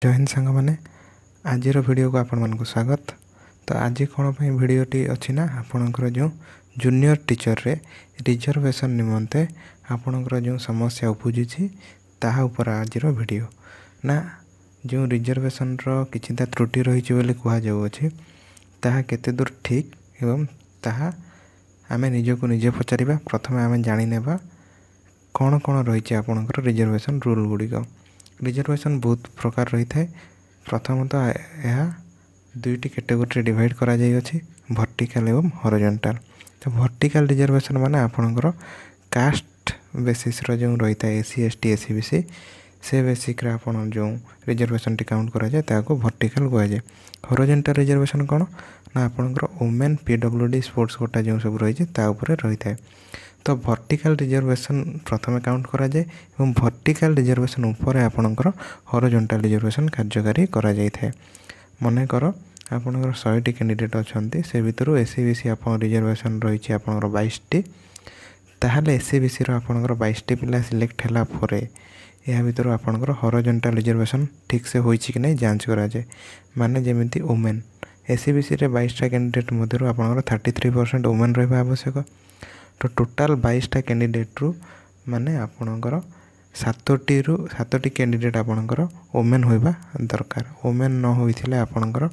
जय हिंद सांग मैंने आज वीडियो को आपण मानक स्वागत। तो आज कौन भिडटी अच्छी ना आपणकर जो जूनियर टीचर रे रिजर्वेशन निमंते आपणकर जो समस्या उपजुची ताहा ऊपर आज वीडियो ना जो रिजर्वेशन रो किछिटा त्रुटि रही कह जाऊँगी ताहा केते दूर ठीक एवं ताहा आमे निजको निजे पचारिबा। प्रथमे आमे जानि नेबा कौन कौन रही आपणकर रिजर्वेशन रूल गुड़िक। रिजर्वेशन बहुत प्रकार रही है। प्रथमतः यह दुईटी कैटेगोरी डिवाइड करा जाई अछि, वर्टिकल एवं हॉरिजॉन्टल। तो वर्टिकल रिजर्वेशन माने आपणकर कास्ट बेसिस रो जो रही है एससी एसटी एससीबीसी से बेसिक रे आपण जो रिजर्वेशन टी काउंट करा जाए ताको वर्टिकल कह जाए। हॉरिजॉन्टल रिजर्वेशन कौन ना आपणकर वुमेन पीडब्ल्यूडी स्पोर्ट्स कोटा जो सब रही है ता ऊपर रही है। तो वर्टिकल रिजर्वेशन प्रथम काउंट करा जाए और वर्टिकल रिजर्वेशन ऊपर आपणकर हॉरिजॉन्टल रिजर्वेशन कार्यकारी करा जाय थाए। मन कर आपणकर 100टी कैंडिडेट अच्छा से भितर एससीबीसी आप रिजर्वेशन रही आपणकर 22टी ताहले एससीबीसी आपणकर 22टी पिला सिलेक्ट हैला परे या भितर आपणकर हॉरिजॉन्टल रिजर्वेशन ठीक से होईछि कि नहीं जांच करा जाए। माने जेमिति वुमेन एससीबीसी रे 22टा कैंडिडेट मध्यरु आपणकर 33% वुमेन रहबा आवश्यक। तो टोटाल 22टा कैंडिडेट रु माने आपणकर 7टी कैंडिडेट आपणकर वुमेन होइबा दरकार। वुमेन न होइथिले आपणकर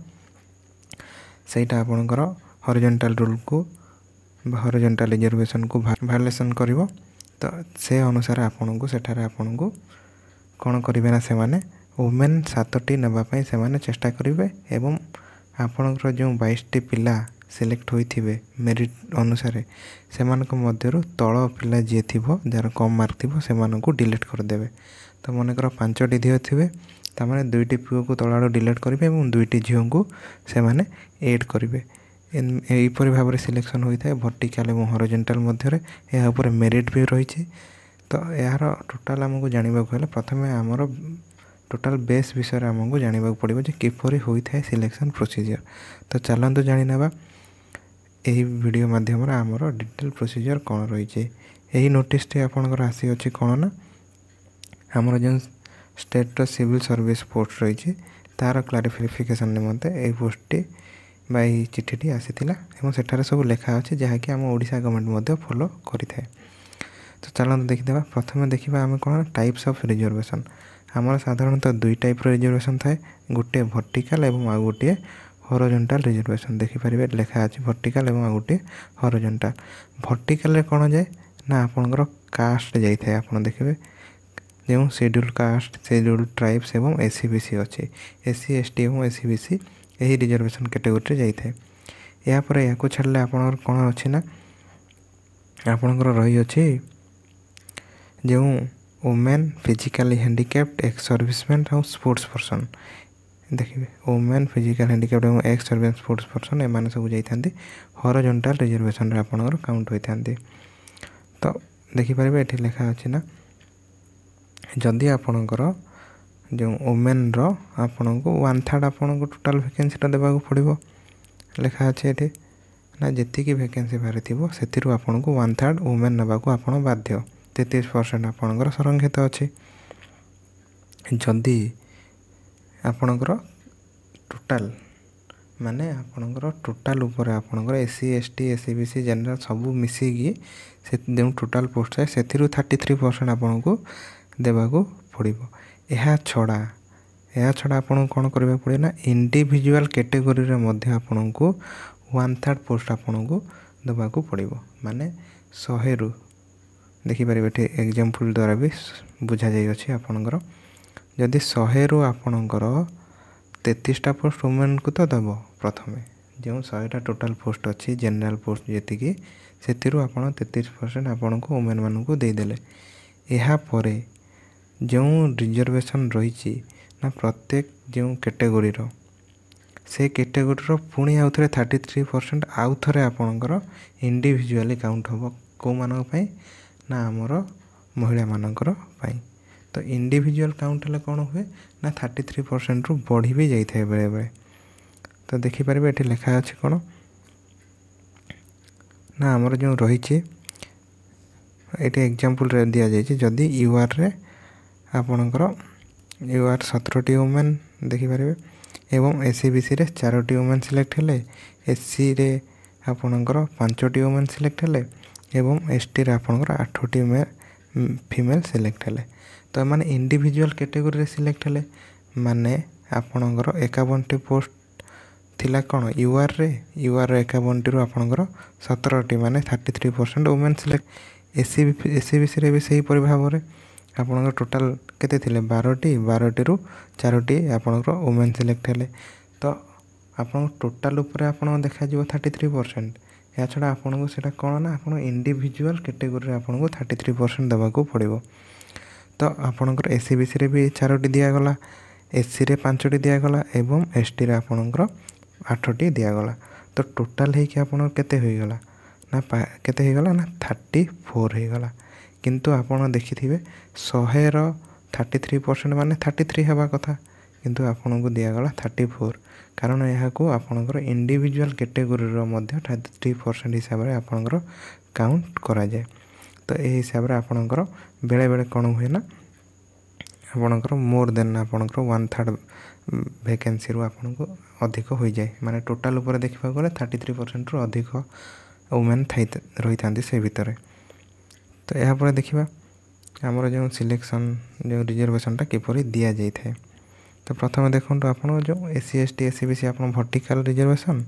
सेटा आपणकर हॉरिजॉन्टल रूल को हॉरिजॉन्टल रिजर्वेशन को वायलेशन करिवो। तो से अनुसार आपणको सेठारे आपणको कोन करिवे ना से माने वुमेन 7टी नेबा पई से माने चेष्टा करिवे एवं आपणकर जो 22टी पिला सिलेक्ट होइथिबे मेरिट अनुसार से मध्यरु तल पिला जी थिबो जार कम मार्क थिबो से मानको डिलीट कर देबे। तो मनकर 5टी झील थिबे ता माने 2टी पुओ को तल आडो डिलीट करिवे एवं 2टी झील को से माने ऐड करिवे। एई परि भाबरे सिलेक्शन होइथाय वर्टिकल एवं हॉरिजॉन्टल मध्यरे या ऊपर मेरिट भी रहिछि। तो यार टोटल हमको जानिबा कहले प्रथमे हमर टोटल बेस विषय आमको जानिबा पड़िबो जे किपरि होइथाय सिलेक्शन प्रोसीजर। तो चलंतु जानि नेबा यही वीडियो माध्यम आमर डिटेल प्रोसीजर कौन रही है। यही नोटिस टी आपनकर आसी अछि कौन ना आमर जो स्टेट सिविल सर्विस पोस्ट रही है तार क्लारिफिकेशन निमंते ए पोस्ट टी बाई चिट्ठी आसीथिला एवं सेठारे सब लेखा अछि जहाँकि आम ओडिशा गवर्नमेंट मध्य फॉलो करिथाय। तो चलते देखिदेबा। प्रथमे देखिबा आम कौन टाइप्स ऑफ रिजर्वेशन। आमर साधारणतः दुई टाइप रिजर्वेशन थाए, गोटे वर्टिकल एवं आ गोटे हॉरिजॉन्टल रिजर्वेशन। देखिपारे लेखा अच्छे वर्टिकल एवं गोटे हॉरिजॉन्टल। वर्टिकल कौन जाए ना आपणकर कास्ट जाए आप देखिए जो शेड्यूल कास्ट शेड्यूल ट्राइब्स एवं एससीबीसी अच्छे एससी एसटी और एससीबीसी यही रिजर्वेशन कैटेगोरी जाए। यापर या छाड़े आप कौन अच्छी ना आपणकर रही अच्छी जो women physically handicapped ex serviceman और स्पोर्ट्स पर्सन। देखिए वुमेन फिजिकल हैंडिकैप्ड और एक्स सर्विस स्पोर्ट्स पर्सन एम सब जाती हॉरिजॉन्टल रिजर्वेशन आपणकर काउंट होती। तो देखिपारे ये लेखा अच्छे ना जदि आपणकर जो वुमेन रो आपन को 1/3 आपन को टोटाल वैकेंसी देवाक पड़ो लेखा अच्छे ये ना जी वैकेंसी बाहरी थो से आपन को 1/3 वुमेन नाक आप बाध्य। 33% आपणकर संरक्षित अच्छी। जदि आपणकर टोटाल माने आपणकर टोटाल ऊपर आपणकर एससी एसटी एससीबीसी जनरल सबू मिसिकी से जो टोटाल पोस्ट है से 33% आपन को देवाक पड़ो। यह छड़ा आपन कौन करबा पड़े ना इंडिविजुअल कैटेगोरी रे मध्य आपन को 1/3 पोस्ट आपन को देवाक पड़ो। माने 100 रु देखिपारे ये एग्जांपल द्वारा भी बुझा जाई अछि आपनकर जदि 100 रु आपणकर 33टा पोस्ट वुमेन को तो दब प्रथमे जो 100टा टोटाल पोस्ट अच्छी जनरल पोस्ट जी से आप 33% आपन को वुमेन मान को देदेले। यहाँ पर जो रिजर्वेशन रही ना प्रत्येक जो कैटेगोरी रो से कैटेगोरी रो पुणी आउ थे 33% आउ थे आपणकर इंडिविजुअली काउंट हम कौ मानक पई ना आमर महिला मानकर पई। तो इंडिविजुअल काउंट हेल्ले कौन हुए ना 33% रु बढ़ी भी जाए बेले बेले। तो देखिपारे ये लेखा अच्छे कौन ना आमर जो रही ये एग्जांपल दि जाए जदि यूआर रे आपणकर यूआर 17टी वुमेन ଦେଖିପାରିବେ। ଏବଂ SCBC ରେ 4ଟି ଓମେନ୍ ସିଲେକ୍ଟ ହେଲେ, SC ରେ ଆପଣଙ୍କର 5ଟି ଓମେନ୍ ସିଲେକ୍ଟ ହେଲେ ଏବଂ ST ରେ ଆପଣଙ୍କର 8ଟି ଫିମେଲ୍ ସିଲେକ୍ଟ ହେଲେ। ତ ଏମାନେ ଇଣ୍ଡିଭିଜୁଆଲ୍ କ୍ୟାଟେଗୋରୀରେ ସିଲେକ୍ଟ ହେଲେ, ମାନେ ଆପଣଙ୍କର 51ଟି ପୋଷ୍ଟ ଥିଲା କ'ଣ URରେ 51ଟିରୁ ଆପଣଙ୍କର 17ଟି ମାନେ 33% ଓମେନ୍ ସିଲେକ୍ଟ। SCBCରେ ବି ସେହିପରି ଭାବରେ ଆପଣଙ୍କର ଟୋଟାଲ୍ କେତେ ଥିଲେ 12ଟିରୁ 4ଟି ଆପଣଙ୍କର ଓମେନ୍ ସିଲେକ୍ଟ ହେଲେ। ତ ଆପଣଙ୍କ ଟୋଟାଲ୍ ଉପରେ ଆପଣଙ୍କୁ ଦେଖାଯିବ 33%। ଏହା ଛଡ଼ା ଆପଣଙ୍କୁ ସେଇଟା କ'ଣ ନା ଆପଣ ଇଣ୍ଡିଭିଜୁଆଲ୍ କ୍ୟାଟେଗୋରୀରେ ଆପଣଙ୍କୁ 33% ଦେବାକୁ ପଡ଼ିବ। ତ ଆପଣଙ୍କର SCBCରେ ବି 4ଟି ଦିଆଗଲା, SCରେ 5ଟି ଦିଆଗଲା ଏବଂ STରେ ଆପଣଙ୍କର 8ଟି ଦିଆଗଲା। ତ ଟୋଟାଲ୍ ହେଇକି ଆପଣଙ୍କର କେତେ ହୋଇଗଲା ନା କେତେ ହେଇଗଲା ନା 34 ହେଇଗଲା। କିନ୍ତୁ ଆପଣ ଦେଖିଥିବେ 100ର 33% ମାନେ 33 ହେବା କଥା, କିନ୍ତୁ ଆପଣଙ୍କୁ ଦିଆଗଲା 34, କାରଣ ଏହାକୁ ଆପଣଙ୍କର ଇଣ୍ଡିଭିଜୁଆଲ୍ କ୍ୟାଟେଗୋରୀର ମଧ୍ୟ 33% ହିସାବରେ ଆପଣଙ୍କର କାଉଣ୍ଟ କରାଯାଏ। ତ ଏହି ହିସାବରେ ଆପଣଙ୍କର ବେଳେବେଳେ କ'ଣ ହୁଏ ନା ଆପଣଙ୍କର ମୋର୍ ଦେନ୍ ଆପଣଙ୍କର 1/3 ଭେକେନ୍ସିରୁ ଆପଣଙ୍କୁ ଅଧିକ ହୋଇଯାଏ। ମାନେ ଟୋଟାଲ୍ ଉପରେ ଦେଖିବାକୁ ଗଲେ 33%ରୁ ଅଧିକ ଓମେନ୍ ରହିଥାନ୍ତି ସେ ଭିତରେ। ତ ଏହାପରେ ଦେଖିବା ଆମର ଯେଉଁ ସିଲେକ୍ସନ୍ ଯେଉଁ ରିଜର୍ଭେସନ୍ଟା କିପରି ଦିଆଯାଇଥାଏ। ତ ପ୍ରଥମେ ଦେଖନ୍ତୁ ଆପଣଙ୍କ ଯେଉଁ SC ST SCBC ଆପଣ ଭର୍ଟିକାଲ୍ ରିଜର୍ଭେସନ୍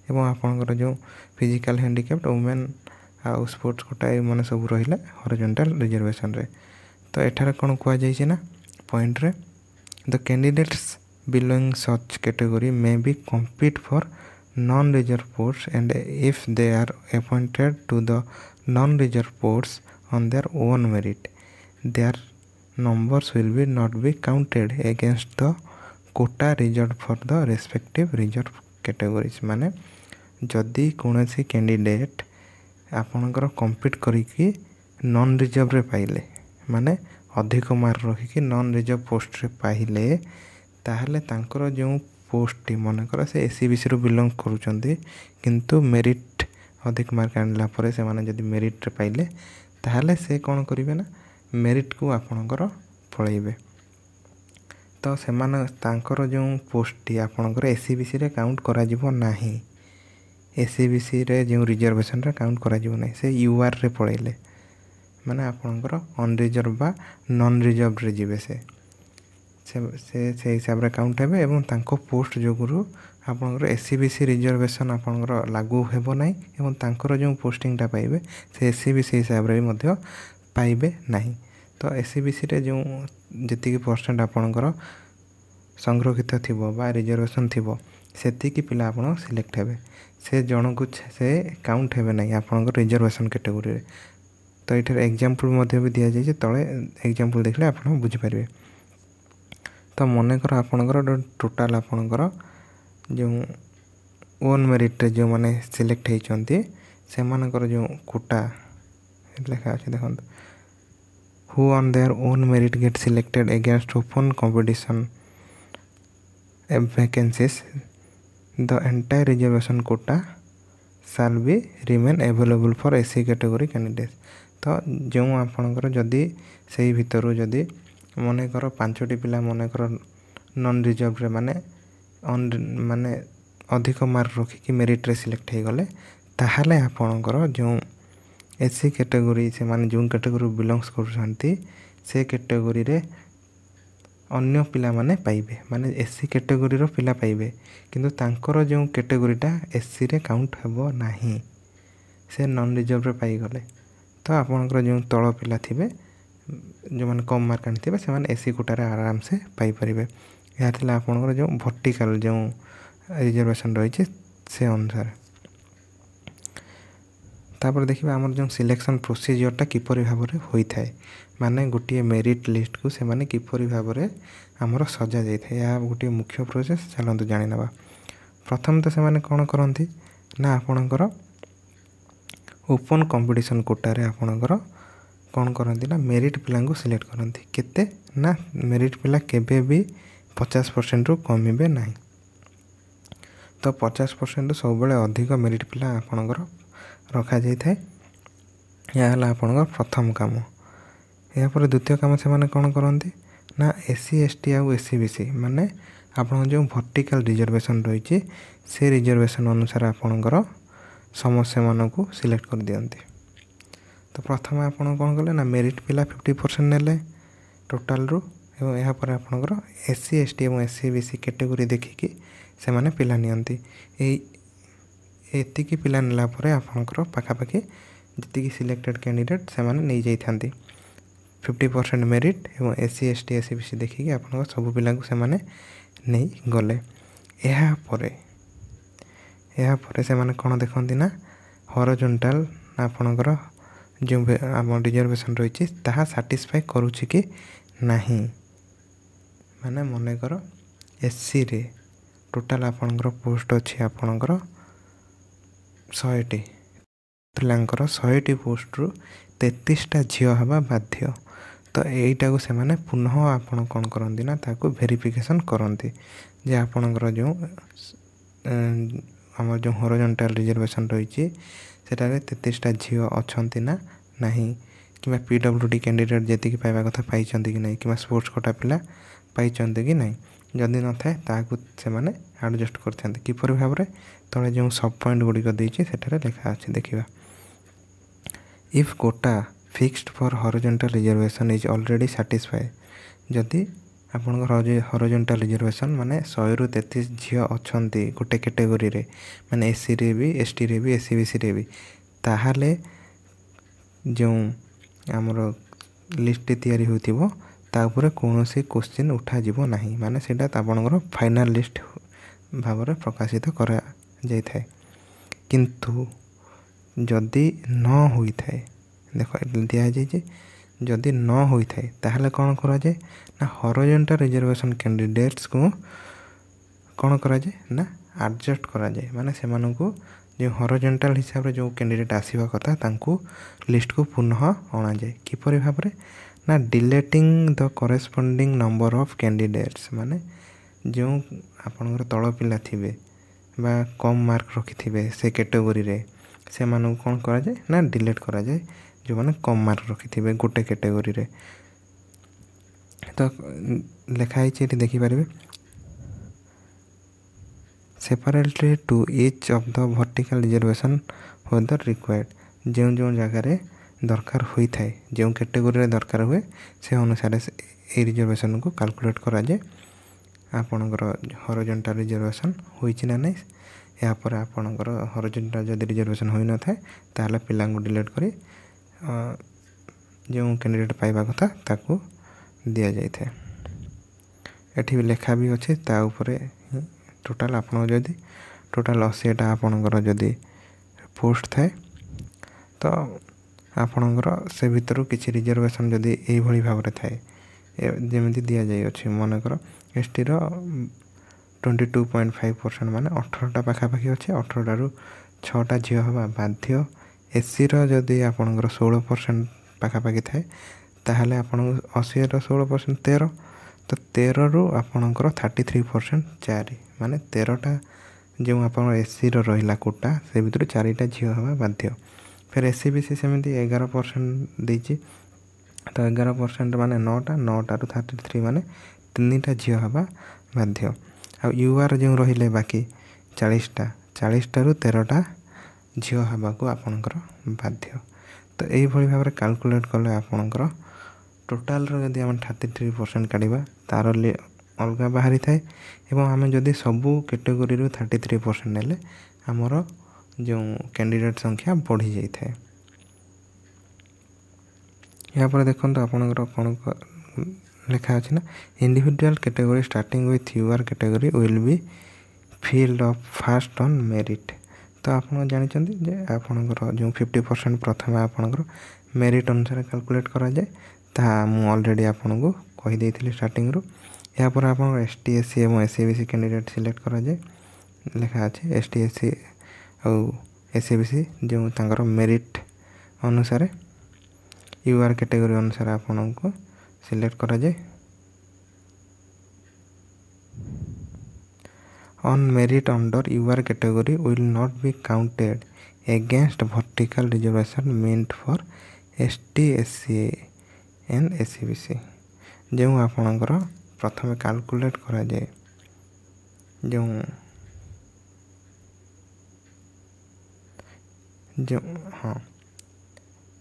ଏବଂ ଆପଣଙ୍କର ଯେଉଁ ଫିଜିକାଲ୍ ହ୍ୟାଣ୍ଡିକ୍ୟାପ୍ଟ ଓମେନ୍ ଆଉ ସ୍ପୋର୍ଟସ୍ କୋଟା ଏମାନେ ସବୁ ରହିଲେ ହରିଜୋଣ୍ଟାଲ୍ ରିଜର୍ଭେସନ୍ରେ। ତ ଏଠାରେ କ'ଣ କୁହାଯାଇଛି ନା ପଏଣ୍ଟରେ ଦ candidates belonging such category may be compete for non-reserved posts and if they are appointed to the non-reserved posts on their own merit, their numbers will be not be counted against the quota reserved for the respective reserved categories। ମାନେ ଯଦି କୌଣସି candidate ଆପଣଙ୍କର compete କରିକି non ରିଜର୍ଭରେ ପାଇଲେ, ମାନେ ଅଧିକ mark ରଖିକି non reserve ପୋଷ୍ଟରେ ପାଇଲେ, ତାହେଲେ ତାଙ୍କର ଯେଉଁ ପୋଷ୍ଟଟି ମନେକର ସେ SCBCରୁ ବିଲଙ୍ଗ କରୁଛନ୍ତି, କିନ୍ତୁ ମେରିଟ୍ ଅଧିକ ମାର୍କ ଆଣିଲା ପରେ ସେମାନେ ଯଦି ମେରିଟ୍ରେ ପାଇଲେ, ତାହେଲେ ସେ କ'ଣ କରିବେ ନା ମେରିଟ୍କୁ ଆପଣଙ୍କର ପଳେଇବେ। ତ ସେମାନେ ତାଙ୍କର ଯେଉଁ ପୋଷ୍ଟଟି ଆପଣଙ୍କର SCBCରେ କାଉଣ୍ଟ କରାଯିବ ନାହିଁ, SCBCରେ ଯେଉଁ ରିଜର୍ଭେସନ୍ରେ କାଉଣ୍ଟ କରାଯିବ ନାହିଁ, ସେ URରେ ପଳେଇଲେ, ମାନେ ଆପଣଙ୍କର ଅନରିଜର୍ଭ ବା ନନ୍ ରିଜର୍ଭରେ ଯିବେ। ସେ ହିସାବରେ କାଉଣ୍ଟ ହେବେ ଏବଂ ତାଙ୍କ ପୋଷ୍ଟ ଯୋଗୁଁରୁ ଆପଣଙ୍କର SCBC ରିଜର୍ଭେସନ୍ ଆପଣଙ୍କର ଲାଗୁ ହେବ ନାହିଁ ଏବଂ ତାଙ୍କର ଯେଉଁ ପୋଷ୍ଟିଂଟା ପାଇବେ ସେ SCBC ହିସାବରେ ମଧ୍ୟ ପାଇବେ ନାହିଁ। ତ SCBCରେ ଯେଉଁ ଯେତିକି ପରସେଣ୍ଟ ଆପଣଙ୍କର ସଂରକ୍ଷିତ ଥିବ ବା ରିଜର୍ଭେସନ୍ ଥିବ, ସେତିକି ପିଲା ଆପଣ ସିଲେକ୍ଟ ହେବେ। ସେ ଜଣକୁ ସେ କାଉଣ୍ଟ ହେବେ ନାହିଁ ଆପଣଙ୍କର ରିଜର୍ଭେସନ୍ କ୍ୟାଟେଗୋରୀରେ। ତ ଏଠାରେ ଏକ୍ଜାମ୍ପଲ୍ ମଧ୍ୟ ବି ଦିଆଯାଇଛି, ତଳେ ଏକ୍ଜାମ୍ପଲ୍ ଦେଖିଲେ ଆପଣ ବୁଝିପାରିବେ। ତ ମନେକର ଆପଣଙ୍କର ଟୋଟାଲ୍ ଆପଣଙ୍କର ଯେଉଁ ଓନ୍ ମେରିଟ୍ରେ ଯେଉଁମାନେ ସିଲେକ୍ଟ ହେଇଛନ୍ତି ସେମାନଙ୍କର ଯେଉଁ କୋଟା ଲେଖା ଅଛି ଦେଖନ୍ତୁ, who on their own merit get selected against open competition vacancies the entire reservation quota shall be remain available for SC category candidates. ତ ଯେଉଁ ଆପଣଙ୍କର ଯଦି ସେଇ ଭିତରୁ ଯଦି ମନେକର 5ଟି ପିଲା ମନେକର ନନ୍ ରିଜର୍ଭରେ ମାନେ ଅଧିକ ମାର୍କ ରଖିକି ମେରିଟ୍ରେ ସିଲେକ୍ଟ ହେଇଗଲେ, ତାହେଲେ ଆପଣଙ୍କର ଯେଉଁ SC କ୍ୟାଟେଗୋରୀ ସେମାନେ ଯେଉଁ କ୍ୟାଟେଗୋରୀ ବିଲଙ୍ଗସ୍ କରୁଛନ୍ତି ସେ କ୍ୟାଟେଗୋରୀରେ ଅନ୍ୟ ପିଲାମାନେ ପାଇବେ, ମାନେ SC କ୍ୟାଟେଗୋରୀର ପିଲା ପାଇବେ, କିନ୍ତୁ ତାଙ୍କର ଯେଉଁ କ୍ୟାଟେଗୋରୀଟା SCରେ କାଉଣ୍ଟ ହେବ ନାହିଁ, ସେ ନନ୍ ରିଜର୍ଭରେ ପାଇଗଲେ। ତ ଆପଣଙ୍କର ଯେଉଁ ତଳ ପିଲା ଥିବେ ଯେଉଁମାନେ କମ୍ ମାର୍କ ଆଣିଥିବେ ସେମାନେ SC କୋଟାରେ ଆରାମସେ ପାଇପାରିବେ। ଏହା ଥିଲା ଆପଣଙ୍କର ଯେଉଁ ଭର୍ଟିକାଲ୍ ଯେଉଁ ରିଜର୍ଭେସନ୍ ରହିଛି ସେ ଅନୁସାରେ। ତାପରେ ଦେଖିବା ଆମର ଯେଉଁ ସିଲେକ୍ସନ୍ ପ୍ରୋସିଜିଅରଟା କିପରି ଭାବରେ ହୋଇଥାଏ, ମାନେ ଗୋଟିଏ ମେରିଟ୍ ଲିଷ୍ଟକୁ ସେମାନେ କିପରି ଭାବରେ ଆମର ସଜା ଯାଇଥାଏ, ଏହା ଗୋଟିଏ ମୁଖ୍ୟ ପ୍ରୋସେସ୍। ଚାଲନ୍ତୁ ଜାଣିନେବା। ପ୍ରଥମେ ତ ସେମାନେ କ'ଣ କରନ୍ତି ନା ଆପଣଙ୍କର ଓପନ୍ କମ୍ପିଟିସନ୍ କୋଟାରେ ଆପଣଙ୍କର କ'ଣ କରନ୍ତି ନା ମେରିଟ୍ ପିଲାଙ୍କୁ ସିଲେକ୍ଟ କରନ୍ତି। କେତେ ନା ମେରିଟ୍ ପିଲା କେବେ ବି 50%ରୁ କମିବେ ନାହିଁ। ତ 50%ରୁ ସବୁବେଳେ ଅଧିକ ମେରିଟ୍ ପିଲା ଆପଣଙ୍କର ରଖାଯାଇଥାଏ। ଏହା ହେଲା ଆପଣଙ୍କର ପ୍ରଥମ କାମ। ଏହାପରେ ଦ୍ୱିତୀୟ କାମ ସେମାନେ କ'ଣ କରନ୍ତି ନା SC ST ଆଉ SCBC ମାନେ ଆପଣଙ୍କ ଯେଉଁ ଭର୍ଟିକାଲ ରିଜର୍ଭେସନ୍ ରହିଛି ସେ ରିଜର୍ଭେସନ୍ ଅନୁସାରେ ଆପଣଙ୍କର ସମସ୍ୟାମାନଙ୍କୁ ସିଲେକ୍ଟ କରିଦିଅନ୍ତି। ତ ପ୍ରଥମେ ଆପଣ କ'ଣ କଲେ ନା ମେରିଟ୍ ପିଲା 50% ନେଲେ ଟୋଟାଲରୁ, ଏବଂ ଏହାପରେ ଆପଣଙ୍କର SC ST ଏବଂ SC BC କ୍ୟାଟେଗୋରୀ ଦେଖିକି ସେମାନେ ପିଲା ନିଅନ୍ତି। ଏତିକି ପିଲା ନେଲା ପରେ ଆପଣଙ୍କର ପାଖାପାଖି ଯେତିକି ସିଲେକ୍ଟେଡ଼ କ୍ୟାଣ୍ଡିଡେଟ୍ ସେମାନେ ନେଇଯାଇଥାନ୍ତି 50% ମେରିଟ୍, ଏବଂ SC ST SC BC ଦେଖିକି ଆପଣଙ୍କ ସବୁ ପିଲାଙ୍କୁ ସେମାନେ ନେଇଗଲେ। ଏହାପରେ ସେମାନେ କ'ଣ ଦେଖନ୍ତି ନା ହରିଜଣ୍ଟାଲ ଆପଣଙ୍କର ଯେଉଁ ଆମ ରିଜର୍ଭେସନ୍ ରହିଛି ତାହା ସାଟିସ୍ଫାଏ କରୁଛି କି ନାହିଁ। ମାନେ ମନେକର SCରେ ଟୋଟାଲ୍ ଆପଣଙ୍କର ପୋଷ୍ଟ ଅଛି ଆପଣଙ୍କର 100ଟି, ପିଲାଙ୍କର 100ଟି ପୋଷ୍ଟରୁ 33ଟା ଝିଅ ହେବା ବାଧ୍ୟ। ତ ଏଇଟାକୁ ସେମାନେ ପୁନଃ ଆପଣ କ'ଣ କରନ୍ତି ନା ତାକୁ ଭେରିଫିକେସନ୍ କରନ୍ତି ଯେ ଆପଣଙ୍କର ଯେଉଁ ଆମର ଯେଉଁ ହରିଜଣ୍ଟାଲ ରିଜର୍ଭେସନ୍ ରହିଛି ସେଠାରେ 33ଟା ଝିଅ ଅଛନ୍ତି ନା ନାହିଁ, କିମ୍ବା PWD କ୍ୟାଣ୍ଡିଡେଟ୍ ଯେତିକି ପାଇବା କଥା ପାଇଛନ୍ତି କି ନାହିଁ, କିମ୍ବା ସ୍ପୋର୍ଟସ୍ କୋଟା ପିଲା ପାଇଛନ୍ତି କି ନାହିଁ। ଯଦି ନଥାଏ ତାହାକୁ ସେମାନେ ଆଡ଼ଜଷ୍ଟ କରିଥାନ୍ତି। କିପରି ଭାବରେ ତଳେ ଯେଉଁ ସବ୍ ପଏଣ୍ଟ ଗୁଡ଼ିକ ଦେଇଛି ସେଠାରେ ଲେଖା ଅଛି ଦେଖିବା। If quota fixed for horizontal reservation is already satisfy, ଯଦି ଆପଣଙ୍କର ହରିଜଣ୍ଟାଲ ରିଜର୍ଭେସନ୍ ମାନେ 100ରୁ 33 ଝିଅ ଅଛନ୍ତି ଗୋଟେ କ୍ୟାଟେଗୋରୀରେ, ମାନେ SCରେ ବି STରେ ବି SC BCରେ ବି, ତାହେଲେ ଯେଉଁ ଆମର ଲିଷ୍ଟଟି ତିଆରି ହୋଇଥିବ ତା ଉପରେ କୌଣସି କ୍ୱେଶ୍ଚିନ୍ ଉଠାଯିବ ନାହିଁ। ମାନେ ସେଇଟା ଆପଣଙ୍କର ଫାଇନାଲ୍ ଲିଷ୍ଟ ଭାବରେ ପ୍ରକାଶିତ କରାଯାଇଥାଏ। କିନ୍ତୁ ଯଦି ନ ହୋଇଥାଏ, ଦେଖ ଦିଆଯାଇଛି ଯଦି ନ ହୋଇଥାଏ ତାହେଲେ କ'ଣ କରାଯାଏ ନା ହରିଜଣ୍ଟାଲ ରିଜର୍ଭେସନ୍ କ୍ୟାଣ୍ଡିଡେଟ୍ସକୁ କ'ଣ କରାଯାଏ ନା ଆଡ଼ଜଷ୍ଟ କରାଯାଏ। ମାନେ ସେମାନଙ୍କୁ ଯେଉଁ ହରିଜଣ୍ଟାଲ ହିସାବରେ ଯେଉଁ କ୍ୟାଣ୍ଡିଡେଟ୍ ଆସିବା କଥା ତାଙ୍କୁ ଲିଷ୍ଟକୁ ପୁନଃ ଅଣାଯାଏ। କିପରି ଭାବରେ ନା ଡିଲେଟିଂ ଦ କରେସ୍ପଣ୍ଡିଂ ନମ୍ବର ଅଫ୍ କ୍ୟାଣ୍ଡିଡେଟ୍ସ, ମାନେ ଯେଉଁ ଆପଣଙ୍କର ତଳ ପିଲା ଥିବେ ବା କମ୍ ମାର୍କ ରଖିଥିବେ ସେ କ୍ୟାଟେଗୋରୀରେ, ସେମାନଙ୍କୁ କ'ଣ କରାଯାଏ ନା ଡିଲେଟ୍ କରାଯାଏ ଯେଉଁମାନେ କମ୍ ମାର୍କ ରଖିଥିବେ ଗୋଟେ କ୍ୟାଟେଗୋରୀରେ। ତ ଲେଖା ହେଇଛି ଏଠି ଦେଖିପାରିବେ, separately two each of the vertical reservation weather required, ଯେଉଁ ଜାଗାରେ ଦରକାର ହୋଇଥାଏ, ଯେଉଁ କ୍ୟାଟେଗୋରୀରେ ଦରକାର ହୁଏ ସେ ଅନୁସାରେ এই ରିଜର୍ଭେସନ୍କୁ କାଲକୁଲେଟ୍ କରାଯାଏ। ଆପଣଙ୍କର ହରିଜଣ୍ଟାଲ ରିଜର୍ଭେସନ୍ ହୋଇଛି ନା ନାହିଁ, ଏହାପରେ ଆପଣଙ୍କର ହରିଜଣ୍ଟାଲ ଯଦି ରିଜର୍ଭେସନ୍ ହୋଇନଥାଏ ତାହେଲେ ପିଲାଙ୍କୁ ଡିଲେଟ୍ କରି ଯେଉଁ କ୍ୟାଣ୍ଡିଡେଟ୍ ପାଇବା କଥା ତାକୁ ଦିଆଯାଇଥାଏ। ଏଠି ବି ଲେଖା ବି ଅଛି ତା ଉପରେ ଟୋଟାଲ୍ ଆପଣଙ୍କ ଯଦି ଟୋଟାଲ୍ 80ଟା ଆପଣଙ୍କର ଯଦି ପୋଷ୍ଟ ଥାଏ ତ ଆପଣଙ୍କର ସେ ଭିତରୁ କିଛି ରିଜର୍ଭେସନ୍ ଯଦି ଏଇଭଳି ଭାବରେ ଥାଏ ଯେମିତି ଦିଆଯାଇଅଛି, ମନେକର STର 22.5% ମାନେ 18ଟା ପାଖାପାଖି ଅଛି, 18ଟାରୁ 6ଟା ଝିଅ ହେବା ବାଧ୍ୟ। SCର ଯଦି ଆପଣଙ୍କର 16% ପାଖାପାଖି ଥାଏ ତାହେଲେ ଆପଣଙ୍କୁ 80ର 16% 13, ତ 13ରୁ ଆପଣଙ୍କର 33% 4, ମାନେ 13ଟା ଯେଉଁ ଆପଣଙ୍କର SCର ରହିଲା କୋଟା ସେ ଭିତରୁ 4ଟା ଝିଅ ହେବା ବାଧ୍ୟ। ଫେର୍ SC BC ସେମିତି 11% ଦେଇଛି, ତ 11% ମାନେ 9ଟାରୁ 33 ମାନେ 3ଟା ଝିଅ ହେବା ବାଧ୍ୟ। ଆଉ UR ଯେଉଁ ରହିଲେ ବାକି 40ଟାରୁ 13ଟା ଝିଅ ହେବାକୁ ଆପଣଙ୍କର ବାଧ୍ୟ। ତ ଏଇଭଳି ଭାବରେ କାଲକୁଲେଟ୍ କଲେ ଆପଣଙ୍କର ଟୋଟାଲ୍ର ଯଦି ଆମେ 33% କାଢ଼ିବା ତା'ର ଅଲଗା ବାହାରିଥାଏ, ଏବଂ ଆମେ ଯଦି ସବୁ କ୍ୟାଟେଗୋରୀରୁ 33% ନେଲେ ଆମର ଯେଉଁ କ୍ୟାଣ୍ଡିଡେଟ୍ ସଂଖ୍ୟା ବଢ଼ିଯାଇଥାଏ। ଏହାପରେ ଦେଖନ୍ତୁ ଆପଣଙ୍କର କ'ଣ ଲେଖା ଅଛି ନା individual category starting with UR category will be filled of first on merit. ତ ଆପଣ ଜାଣିଛନ୍ତି ଯେ ଆପଣଙ୍କର ଯେଉଁ 50% ପ୍ରଥମେ ଆପଣଙ୍କର ମେରିଟ୍ ଅନୁସାରେ କାଲକୁଲେଟ୍ କରାଯାଏ, ତାହା ମୁଁ ଅଲରେଡ଼ି ଆପଣଙ୍କୁ କହିଦେଇଥିଲି ଷ୍ଟାର୍ଟିଂରୁ। ଏହାପରେ ଆପଣଙ୍କର ST SC ଏବଂ SC BC କ୍ୟାଣ୍ଡିଡେଟ୍ ସିଲେକ୍ଟ କରାଯାଏ। ଲେଖା ଅଛି ST SC ଆଉ SC BC ଯେଉଁ ତାଙ୍କର ମେରିଟ୍ ଅନୁସାରେ UR କ୍ୟାଟେଗୋରୀ ଅନୁସାରେ ଆପଣଙ୍କୁ ସିଲେକ୍ଟ କରାଯାଏ। On merit under UR category will not be counted against vertical reservation meant for ST SC and SC BC। ଯେଉଁ ଆପଣଙ୍କର ପ୍ରଥମେ କାଲକୁଲେଟ୍ କରାଯାଏ हाँ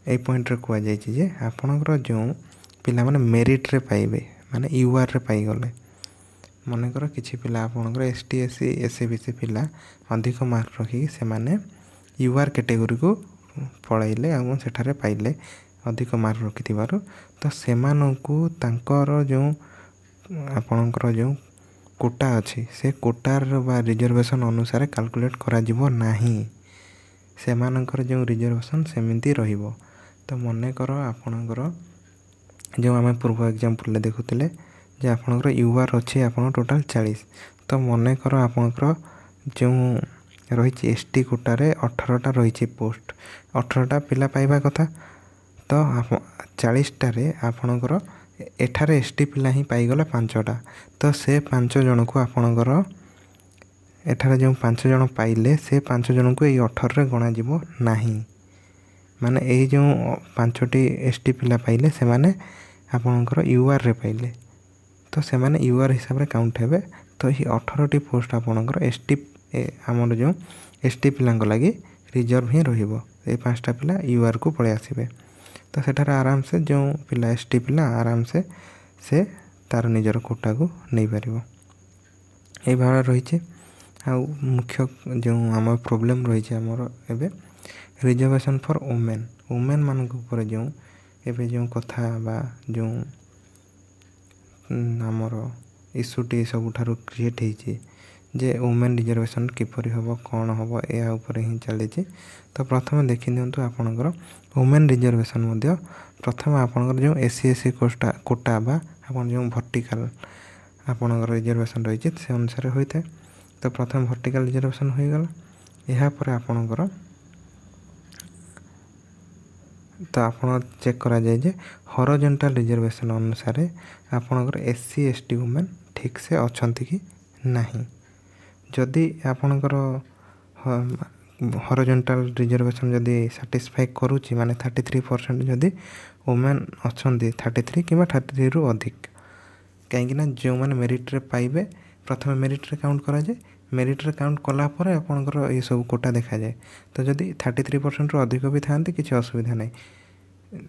এই ପଏଣ୍ଟରେ କୁହାଯାଇଛି ଯେ ଆପଣଙ୍କର ଯେଉଁ ପିଲାମାନେ ମେରିଟ୍ରେ ପାଇବେ ମାନେ ୟୁଆର୍ରେ ପାଇଗଲେ, ମନେକର କିଛି ପିଲା ଆପଣଙ୍କର ST SC SC BC ପିଲା ଅଧିକ ମାର୍କ ରଖିକି ସେମାନେ ୟୁଆର୍ କ୍ୟାଟେଗୋରୀକୁ ପଳାଇଲେ ଏବଂ ସେଠାରେ ପାଇଲେ ଅଧିକ ମାର୍କ ରଖିଥିବାରୁ, ତ ସେମାନଙ୍କୁ ତାଙ୍କର ଯେଉଁ ଆପଣଙ୍କର ଯେଉଁ କୋଟା ଅଛି ସେ କୋଟାର ବା ରିଜର୍ଭେସନ୍ ଅନୁସାରେ କାଲକୁଲେଟ୍ କରାଯିବ ନାହିଁ। ସେମାନଙ୍କର ଯେଉଁ ରିଜର୍ଭେସନ୍ ସେମିତି ରହିବ। ତ ମନେକର ଆପଣଙ୍କର ଯେଉଁ ଆମେ ପୂର୍ବ ଏକ୍ଜାମ୍ପଲ୍ରେ ଦେଖୁଥିଲେ ଯେ ଆପଣଙ୍କର ୟୁଆର୍ ଅଛି ଆପଣଙ୍କ ଟୋଟାଲ୍ 40, ତ ମନେକର ଆପଣଙ୍କର ଯେଉଁ ରହିଛି ST କୋଟାରେ 18ଟା ରହିଛି ପୋଷ୍ଟ, 18ଟା ପିଲା ପାଇବା କଥା, ତ 40ଟାରେ ଆପଣଙ୍କର ଏଠାରେ ST ପିଲା ହିଁ ପାଇଗଲେ 5ଟା, ତ ସେ 5 ଜଣକୁ ଆପଣଙ୍କର ଏଠାରେ ଯେଉଁ 5 ଜଣ ପାଇଲେ ସେ 5 ଜଣଙ୍କୁ ଏଇ 18ରେ ଗଣାଯିବ ନାହିଁ। ମାନେ ଏଇ ଯେଉଁ 5ଟି ST ପିଲା ପାଇଲେ ସେମାନେ ଆପଣଙ୍କର ୟୁଆର୍ରେ ପାଇଲେ, ତ ସେମାନେ ୟୁଆର୍ ହିସାବରେ କାଉଣ୍ଟ ହେବେ। ତ ଏହି 18ଟି ପୋଷ୍ଟ ଆପଣଙ୍କର ଆମର ଯେଉଁ ST ପିଲାଙ୍କ ଲାଗି ରିଜର୍ଭ ହିଁ ରହିବ। ଏଇ 5ଟା ପିଲା ୟୁଆର୍କୁ ପଳେଇ ଆସିବେ, ତ ସେଠାରେ ଆରାମସେ ଯେଉଁ ପିଲା ST ପିଲା ଆରାମସେ ସେ ତା'ର ନିଜର କୋଟାକୁ ନେଇପାରିବ। ଏଇ ଭାବରେ ରହିଛି। ଆଉ ମୁଖ୍ୟ ଯେଉଁ ଆମର ପ୍ରୋବ୍ଲେମ୍ ରହିଛି ଆମର ଏବେ ରିଜର୍ଭେସନ୍ ଫର୍ ଓମେନ୍ ମାନଙ୍କ ଉପରେ ଯେଉଁ ଏବେ ଯେଉଁ କଥା ବା ଯେଉଁ ଆମର ଇସ୍ୟୁଟି ସବୁଠାରୁ କ୍ରିଏଟ୍ ହେଇଛି ଯେ ଓମେନ୍ ରିଜର୍ଭେସନ୍ କିପରି ହେବ, କ'ଣ ହେବ, ଏହା ଉପରେ ହିଁ ଚାଲିଛି। ତ ପ୍ରଥମେ ଦେଖିନିଅନ୍ତୁ ଆପଣଙ୍କର ଓମେନ୍ ରିଜର୍ଭେସନ୍ ମଧ୍ୟ ପ୍ରଥମେ ଆପଣଙ୍କର ଯେଉଁ SC SC କୋଟା ବା ଆପଣ ଯେଉଁ ଭର୍ଟିକାଲ୍ ଆପଣଙ୍କର ରିଜର୍ଭେସନ୍ ରହିଛି ସେ ଅନୁସାରେ ହୋଇଥାଏ। ତ ପ୍ରଥମେ ଭର୍ଟିକାଲ୍ ରିଜର୍ଭେସନ୍ ହୋଇଗଲା, ଏହାପରେ ଆପଣଙ୍କର ତ ଆପଣ ଚେକ୍ କରାଯାଏ ଯେ ହରଜେଣ୍ଟାଲ୍ ରିଜର୍ଭେସନ୍ ଅନୁସାରେ ଆପଣଙ୍କର SC ST ଓମେନ୍ ଠିକ୍ସେ ଅଛନ୍ତି କି ନାହିଁ। ଯଦି ଆପଣଙ୍କର ହରଜେଣ୍ଟାଲ୍ ରିଜର୍ଭେସନ୍ ଯଦି ସାଟିସ୍ଫାଏ କରୁଛି ମାନେ 33% ଯଦି ଓମେନ୍ ଅଛନ୍ତି 33 କିମ୍ବା 33ରୁ ଅଧିକ, କାହିଁକିନା ଯେଉଁମାନେ ମେରିଟ୍ରେ ପାଇବେ ପ୍ରଥମେ ମେରିଟ୍ରେ କାଉଣ୍ଟ କରାଯାଏ, ମେରିଟ୍ରେ କାଉଣ୍ଟ କଲା ପରେ ଆପଣଙ୍କର ଏସବୁ କୋଟା ଦେଖାଯାଏ। ତ ଯଦି 33%ରୁ ଅଧିକ ବି ଥାଆନ୍ତି କିଛି ଅସୁବିଧା ନାହିଁ,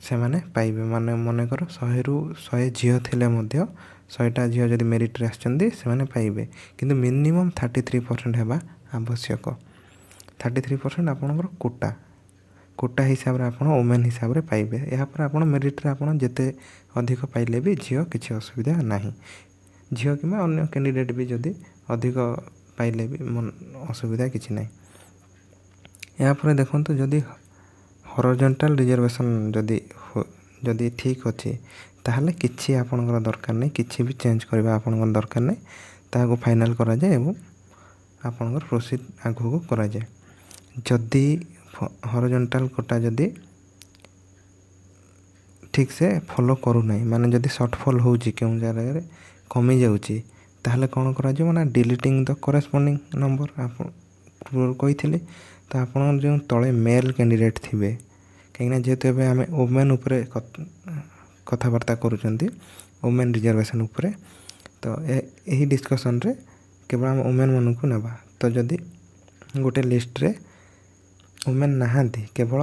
ସେମାନେ ପାଇବେ। ମାନେ ମନେକର 100ରୁ 100 ଝିଅ ଥିଲେ ମଧ୍ୟ 100ଟା ଝିଅ ଯଦି ମେରିଟ୍ରେ ଆସିଛନ୍ତି ସେମାନେ ପାଇବେ, କିନ୍ତୁ ମିନିମମ୍ 33% ହେବା ଆବଶ୍ୟକ। 33% ଆପଣଙ୍କର କୋଟା ହିସାବରେ ଆପଣ ଓମେନ୍ ହିସାବରେ ପାଇବେ। ଏହାପରେ ଆପଣ ମେରିଟ୍ରେ ଆପଣ ଯେତେ ଅଧିକ ପାଇଲେ ବି ଝିଅ କିଛି ଅସୁବିଧା ନାହିଁ। ଝିଅ କିମ୍ବା ଅନ୍ୟ କ୍ୟାଣ୍ଡିଡେଟ୍ ବି ଯଦି ଅଧିକ ପାଇଲେ ବି ଅସୁବିଧା କିଛି ନାହିଁ। ଏହାପରେ ଦେଖନ୍ତୁ ଯଦି ହରଜେଣ୍ଟାଲ୍ ରିଜର୍ଭେସନ୍ ଯଦି ଠିକ୍ ଅଛି ତାହେଲେ କିଛି ଆପଣଙ୍କର ଦରକାର ନାହିଁ, କିଛି ବି ଚେଞ୍ଜ କରିବା ଆପଣଙ୍କର ଦରକାର ନାହିଁ, ତାହାକୁ ଫାଇନାଲ୍ କରାଯାଏ ଏବଂ ଆପଣଙ୍କର ପ୍ରୋସିଡ୍ ଆଗକୁ କରାଯାଏ। ଯଦି ହରଜେଣ୍ଟାଲ୍ କୋଟା ଯଦି ଠିକ୍ସେ ଫଲୋ କରୁନାହିଁ, ମାନେ ଯଦି ସର୍ଟଫଲ୍ ହେଉଛି କେଉଁ ଜାଗାରେ କମିଯାଉଛି, ତାହେଲେ କ'ଣ କରାଯିବ ନା ଡିଲିଟିଂ ଦ କରେସ୍ପଣ୍ଡିଂ ନମ୍ବର ଆପଣ ପୂର୍ବରୁ କହିଥିଲି। ତ ଆପଣଙ୍କର ଯେଉଁ ତଳେ ମେଲ୍ କ୍ୟାଣ୍ଡିଡେଟ୍ ଥିବେ, କାହିଁକିନା ଯେହେତୁ ଏବେ ଆମେ ଓମେନ୍ ଉପରେ କଥାବାର୍ତ୍ତା କରୁଛନ୍ତି, ଓମେନ୍ ରିଜର୍ଭେସନ୍ ଉପରେ, ତ ଏହି ଡିସ୍କସନ୍ରେ କେବଳ ଆମେ ଓମେନ୍ ମାନଙ୍କୁ ନେବା। ତ ଯଦି ଗୋଟେ ଲିଷ୍ଟରେ ଓମେନ୍ ନାହାନ୍ତି କେବଳ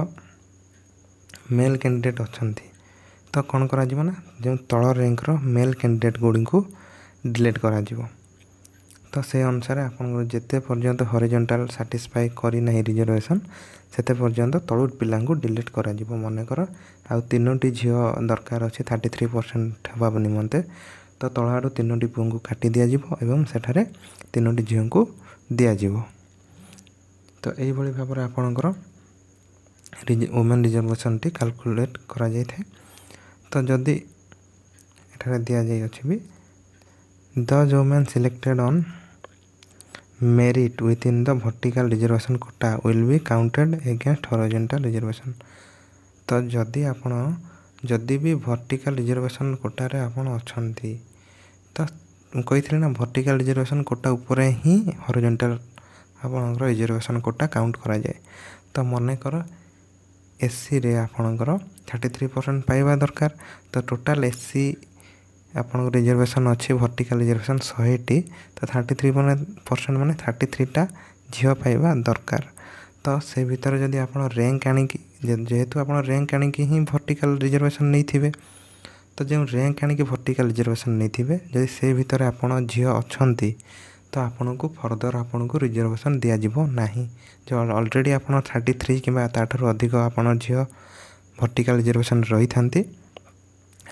ମେଲ୍ କ୍ୟାଣ୍ଡିଡେଟ୍ ଅଛନ୍ତି, ତ କ'ଣ କରାଯିବ ନା ଯେଉଁ ତଳ ର୍ୟାଙ୍କର ମେଲ୍ କ୍ୟାଣ୍ଡିଡେଟ୍ ଗୁଡ଼ିକୁ ଡିଲିଟ୍ କରାଯିବ। ତ ସେ ଅନୁସାରେ ଆପଣଙ୍କର ଯେତେ ପର୍ଯ୍ୟନ୍ତ ହରିଜେଣ୍ଟାଲ୍ ସାଟିସ୍ଫାଏ କରିନାହିଁ ରିଜର୍ଭେସନ୍ ସେତେ ପର୍ଯ୍ୟନ୍ତ ତଳୁ ପିଲାଙ୍କୁ ଡିଲିଟ୍ କରାଯିବ। ମନେକର ଆଉ 3ଟି ଝିଅ ଦରକାର ଅଛି 33% ହେବା ନିମନ୍ତେ, ତ ତଳ ଆଡ଼ୁ 3ଟି ପୁଅଙ୍କୁ କାଟି ଦିଆଯିବ ଏବଂ ସେଠାରେ 3ଟି ଝିଅଙ୍କୁ ଦିଆଯିବ। ତ ଏହିଭଳି ଭାବରେ ଆପଣଙ୍କର ଓମେନ୍ ରିଜର୍ଭେସନ୍ଟି କାଲକୁଲେଟ୍ କରାଯାଇଥାଏ। ତ ଯଦି ଏଠାରେ ଦିଆଯାଇଅଛି ବି those women selected on merit within the vertical reservation quota will be counted against horizontal reservation। ତ ଯଦି ବି ଭର୍ଟିକାଲ୍ ରିଜର୍ଭେସନ୍ କୋଟାରେ ଆପଣ ଅଛନ୍ତି, ତ ମୁଁ କହିଥିଲି ନା ଭର୍ଟିକାଲ୍ ରିଜର୍ଭେସନ୍ କୋଟା ଉପରେ ହିଁ ହରିଜେଣ୍ଟାଲ୍ ଆପଣଙ୍କର ରିଜର୍ଭେସନ୍ କୋଟା କାଉଣ୍ଟ କରାଯାଏ। ତ ମନେକର SCରେ ଆପଣଙ୍କର 33% ପାଇବା ଦରକାର, ତ ଟୋଟାଲ୍ SC ଆପଣଙ୍କ ରିଜର୍ଭେସନ୍ ଅଛି ଭର୍ଟିକାଲ୍ ରିଜର୍ଭେସନ୍ 100ଟି ତ 33% ମାନେ 33ଟା ଝିଅ ପାଇବା ଦରକାର। ତ ସେ ଭିତରେ ଯଦି ଆପଣ ର୍ୟାଙ୍କ ଆଣିକି ଯେହେତୁ ଆପଣ ର୍ୟାଙ୍କ ଆଣିକି ହିଁ ଭର୍ଟିକାଲ୍ ରିଜର୍ଭେସନ୍ ନେଇଥିବେ ତ ଯେଉଁ ର୍ୟାଙ୍କ ଆଣିକି ଭର୍ଟିକାଲ୍ ରିଜର୍ଭେସନ୍ ନେଇଥିବେ ଯଦି ସେ ଭିତରେ ଆପଣ ଝିଅ ଅଛନ୍ତି ତ ଆପଣଙ୍କୁ ଫର୍ଦର ଆପଣଙ୍କୁ ରିଜର୍ଭେସନ୍ ଦିଆଯିବ ନାହିଁ। ଯେଉଁ ଅଲରେଡ଼ି ଆପଣ 33 କିମ୍ବା ତାଠାରୁ ଅଧିକ ଆପଣ ଝିଅ ଭର୍ଟିକାଲ୍ ରିଜର୍ଭେସନ୍ ରହିଥାନ୍ତି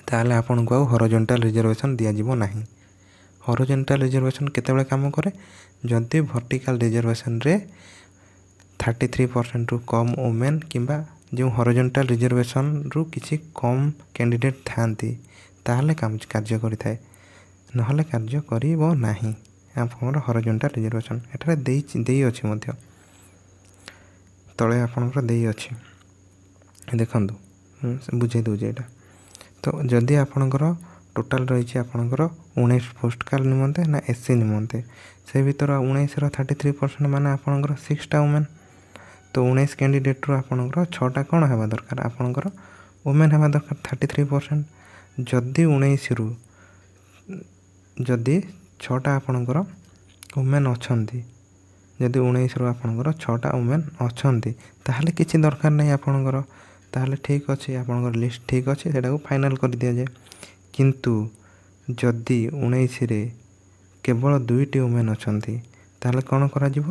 ତାହେଲେ ଆପଣଙ୍କୁ ଆଉ ହରିଜଣ୍ଟାଲ୍ ରିଜର୍ଭେସନ୍ ଦିଆଯିବ ନାହିଁ। ହରିଜଣ୍ଟାଲ୍ ରିଜର୍ଭେସନ୍ କେତେବେଳେ କାମ କରେ? ଯଦି ଭର୍ଟିକାଲ୍ ରିଜର୍ଭେସନ୍ରେ 33%ରୁ କମ୍ ଓମେନ୍ କିମ୍ବା ଯେଉଁ ହରିଜଣ୍ଟାଲ୍ ରିଜର୍ଭେସନ୍ରୁ କିଛି କମ୍ କ୍ୟାଣ୍ଡିଡେଟ୍ ଥାଆନ୍ତି ତାହେଲେ କାର୍ଯ୍ୟ କରିଥାଏ, ନହେଲେ କାର୍ଯ୍ୟ କରିବ ନାହିଁ। ଆପଣଙ୍କର ହରିଜଣ୍ଟାଲ୍ ରିଜର୍ଭେସନ୍ ଏଠାରେ ଦେଇଅଛି ମଧ୍ୟ ତଳେ ଆପଣଙ୍କର ଦେଇଅଛି, ଦେଖନ୍ତୁ ବୁଝାଇ ଦେଉଛି ଏଇଟା। ତ ଯଦି ଆପଣଙ୍କର ଟୋଟାଲ୍ ରହିଛି ଆପଣଙ୍କର 19 ପୋଷ୍ଟ କାଲ୍ ନିମନ୍ତେ ନା SC ନିମନ୍ତେ, ସେ ଭିତରେ 19ର 33% ମାନେ ଆପଣଙ୍କର 6ଟା ଓମେନ୍। ତ 19 କ୍ୟାଣ୍ଡିଡେଟ୍ରୁ ଆପଣଙ୍କର 6ଟା କ'ଣ ହେବା ଦରକାର? ଆପଣଙ୍କର ଓମେନ୍ ହେବା ଦରକାର 33%। ଯଦି 19ରୁ ଯଦି 6ଟା ଆପଣଙ୍କର ଓମେନ୍ ଅଛନ୍ତି, ଯଦି 19ରୁ ଆପଣଙ୍କର 6ଟା ଓମେନ୍ ଅଛନ୍ତି ତାହେଲେ କିଛି ଦରକାର ନାହିଁ ଆପଣଙ୍କର, ତାହେଲେ ଠିକ୍ ଅଛି, ଆପଣଙ୍କର ଲିଷ୍ଟ ଠିକ୍ ଅଛି, ସେଇଟାକୁ ଫାଇନାଲ୍ କରିଦିଆଯାଏ। କିନ୍ତୁ ଯଦି 19ରେ କେବଳ 2ଟି ଓମେନ୍ ଅଛନ୍ତି ତାହେଲେ କ'ଣ କରାଯିବ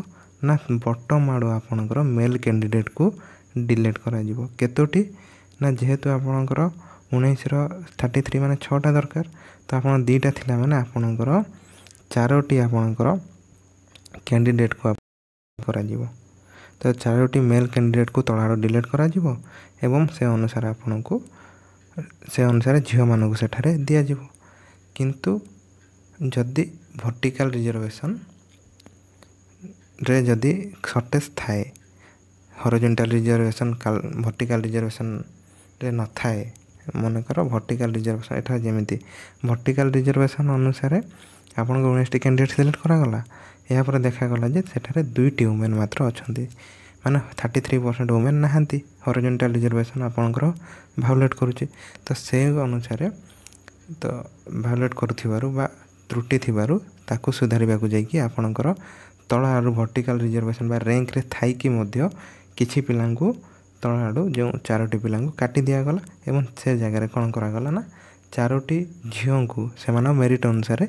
ନା ବଟମ୍ ଆଡ଼ୁ ଆପଣଙ୍କର ମେଲ୍ କ୍ୟାଣ୍ଡିଡେଟ୍କୁ ଡିଲିଟ୍ କରାଯିବ। କେତୋଟି ନା ଯେହେତୁ ଆପଣଙ୍କର 19ର 33 ମାନେ 6ଟା ଦରକାର ତ ଆପଣ 2ଟା ଥିଲା ମାନେ ଆପଣଙ୍କର 4ଟି ଆପଣଙ୍କର କ୍ୟାଣ୍ଡିଡେଟ୍କୁ କରାଯିବ। ତ 4ଟି ମେଲ୍ କ୍ୟାଣ୍ଡିଡେଟ୍କୁ ତଳ ଆଡ଼ୁ ଡିଲିଟ୍ କରାଯିବ ଏବଂ ସେ ଅନୁସାରେ ଝିଅମାନଙ୍କୁ ସେଠାରେ ଦିଆଯିବ। କିନ୍ତୁ ଯଦି ଭର୍ଟିକାଲ୍ ରିଜର୍ଭେସନ୍ରେ ଯଦି ସର୍ଟେଜ୍ ଥାଏ, ହରିଜଣ୍ଟାଲ୍ ରିଜର୍ଭେସନ୍ ଭର୍ଟିକାଲ୍ ରିଜର୍ଭେସନ୍ରେ ନଥାଏ, ମନେକର ଭର୍ଟିକାଲ୍ ରିଜର୍ଭେସନ୍ ଏଠାରେ ଯେମିତି ଭର୍ଟିକାଲ୍ ରିଜର୍ଭେସନ୍ ଅନୁସାରେ ଆପଣଙ୍କ 19ଟି କ୍ୟାଣ୍ଡିଡେଟ୍ ସିଲେକ୍ଟ କରାଗଲା, ଏହାପରେ ଦେଖାଗଲା ଯେ ସେଠାରେ 2ଟି ଓମେନ୍ ମାତ୍ର ଅଛନ୍ତି, ମାନେ 33% ଓମେନ୍ ନାହାନ୍ତି। ହରିଜଣ୍ଟାଲ୍ ରିଜର୍ଭେସନ୍ ଆପଣଙ୍କର ଭାয়োଲେଟ୍ କରୁଛି। ତ ସେ ଅନୁସାରେ ତ ଭାয়োଲେଟ୍ କରୁଥିବାରୁ ବା ତ୍ରୁଟି ଥିବାରୁ ତାକୁ ସୁଧାରିବାକୁ ଯାଇକି ଆପଣଙ୍କର ତଳ ଆଡ଼ୁ ଭର୍ଟିକାଲ୍ ରିଜର୍ଭେସନ୍ ବା ର୍ୟାଙ୍କରେ ଥାଇକି ମଧ୍ୟ କିଛି ପିଲାଙ୍କୁ ତଳ ଆଡ଼ୁ ଯେଉଁ 4ଟି ପିଲାଙ୍କୁ କାଟି ଦିଆଗଲା ଏବଂ ସେ ଜାଗାରେ କ'ଣ କରାଗଲା ନା 4ଟି ଝିଅଙ୍କୁ ସେମାନଙ୍କ ମେରିଟ୍ ଅନୁସାରେ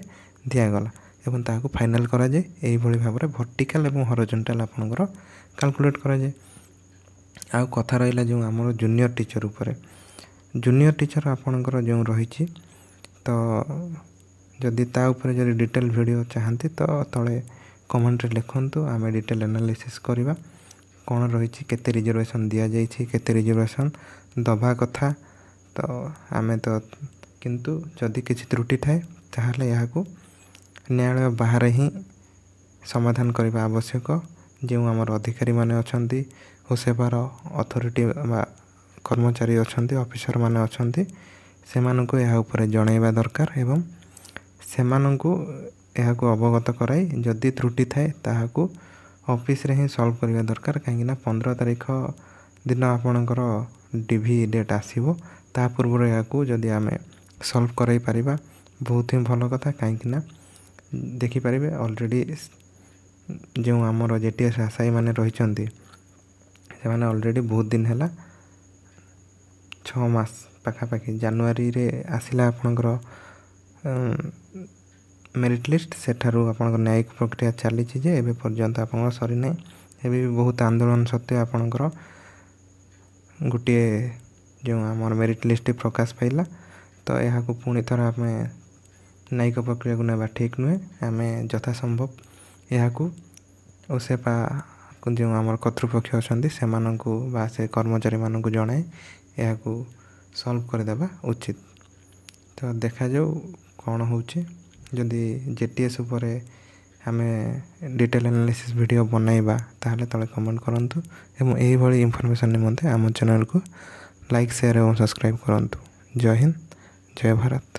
ଦିଆଗଲା ଏବଂ ତାହାକୁ ଫାଇନାଲ୍ କରାଯାଏ। ଏହିଭଳି ଭାବରେ ଭର୍ଟିକାଲ୍ ଏବଂ ହରିଜଣ୍ଟାଲ୍ ଆପଣଙ୍କର କାଲକୁଲେଟ୍ କରାଯାଏ। ଆଉ କଥା ରହିଲା ଯେଉଁ ଆମର ଜୁନିୟର ଟିଚର୍ ଉପରେ, ଜୁନିୟର ଟିଚର୍ ଆପଣଙ୍କର ଯେଉଁ ରହିଛି ତ ଯଦି ତା ଉପରେ ଯଦି ଡିଟେଲ୍ ଭିଡ଼ିଓ ଚାହାନ୍ତି ତ ତଳେ କମେଣ୍ଟରେ ଲେଖନ୍ତୁ, ଆମେ ଡିଟେଲ୍ ଆନାଲିସିସ୍ କରିବା କ'ଣ ରହିଛି, କେତେ ରିଜର୍ଭେସନ୍ ଦିଆଯାଇଛି, କେତେ ରିଜର୍ଭେସନ୍ ଦେବା କଥା। ତ ଆମେ ତ କିନ୍ତୁ ଯଦି କିଛି ତ୍ରୁଟି ଥାଏ ତାହେଲେ ଏହାକୁ ନ୍ୟାୟାଳୟ ବାହାରେ ହିଁ ସମାଧାନ କରିବା ଆବଶ୍ୟକ। ଯେଉଁ ଆମର ଅଧିକାରୀମାନେ ଅଛନ୍ତି ଓ ସେବାର ଅଥରିଟି ବା କର୍ମଚାରୀ ଅଛନ୍ତି, ଅଫିସରମାନେ ଅଛନ୍ତି, ସେମାନଙ୍କୁ ଏହା ଉପରେ ଜଣାଇବା ଦରକାର ଏବଂ ସେମାନଙ୍କୁ ଏହାକୁ ଅବଗତ କରାଇ ଯଦି ତ୍ରୁଟି ଥାଏ ତାହାକୁ ଅଫିସରେ ହିଁ ସଲ୍ଭ କରିବା ଦରକାର। କାହିଁକିନା 15 ତାରିଖ ଦିନ ଆପଣଙ୍କର ଡିଭି ଡେଟ୍ ଆସିବ, ତା ପୂର୍ବରୁ ଏହାକୁ ଯଦି ଆମେ ସଲ୍ଭ କରାଇ ପାରିବା ବହୁତ ହିଁ ଭଲ କଥା। କାହିଁକିନା ଦେଖିପାରିବେ ଅଲରେଡ଼ି ଯେଉଁ ଆମର JTS ଆଶାୟୀମାନେ ରହିଛନ୍ତି ସେମାନେ ଅଲରେଡ଼ି ବହୁତ ଦିନ ହେଲା 6 ମାସ ପାଖାପାଖି ଜାନୁଆରୀରେ ଆସିଲା ଆପଣଙ୍କର ମେରିଟ୍ ଲିଷ୍ଟ, ସେଠାରୁ ଆପଣଙ୍କର ନ୍ୟାୟିକ ପ୍ରକ୍ରିୟା ଚାଲିଛି ଯେ ଏବେ ପର୍ଯ୍ୟନ୍ତ ଆପଣଙ୍କର ସରିନାହିଁ। ଏବେ ବି ବହୁତ ଆନ୍ଦୋଳନ ସତ୍ତ୍ୱେ ଆପଣଙ୍କର ଗୋଟିଏ ଯେଉଁ ଆମର ମେରିଟ୍ ଲିଷ୍ଟଟି ପ୍ରକାଶ ପାଇଲା। ତ ଏହାକୁ ପୁଣି ଥର ଆମେ ନ୍ୟାୟିକ ପ୍ରକ୍ରିୟାକୁ ନେବା ଠିକ୍ ନୁହେଁ। ଆମେ ଯଥାସମ୍ଭବ ଏହାକୁ ଓସେପା ଯେଉଁ ଆମର କର୍ତ୍ତୃପକ୍ଷ ଅଛନ୍ତି ସେମାନଙ୍କୁ ବା ସେ କର୍ମଚାରୀମାନଙ୍କୁ ଜଣାଇ ଏହାକୁ ସଲ୍ଭ କରିଦେବା ଉଚିତ। ତ ଦେଖାଯାଉ କ'ଣ ହେଉଛି। ଯଦି JTS ଉପରେ ଆମେ ଡିଟେଲ୍ ଆନାଲିସିସ୍ ଭିଡ଼ିଓ ବନାଇବା ତାହେଲେ ତଳେ କମେଣ୍ଟ କରନ୍ତୁ ଏବଂ ଏହିଭଳି ଇନଫର୍ମେସନ୍ ନିମନ୍ତେ ଆମ ଚ୍ୟାନେଲକୁ ଲାଇକ୍, ସେୟାର ଏବଂ ସବସ୍କ୍ରାଇବ୍ କରନ୍ତୁ। ଜୟ ହିନ୍ଦ, ଜୟ ଭାରତ।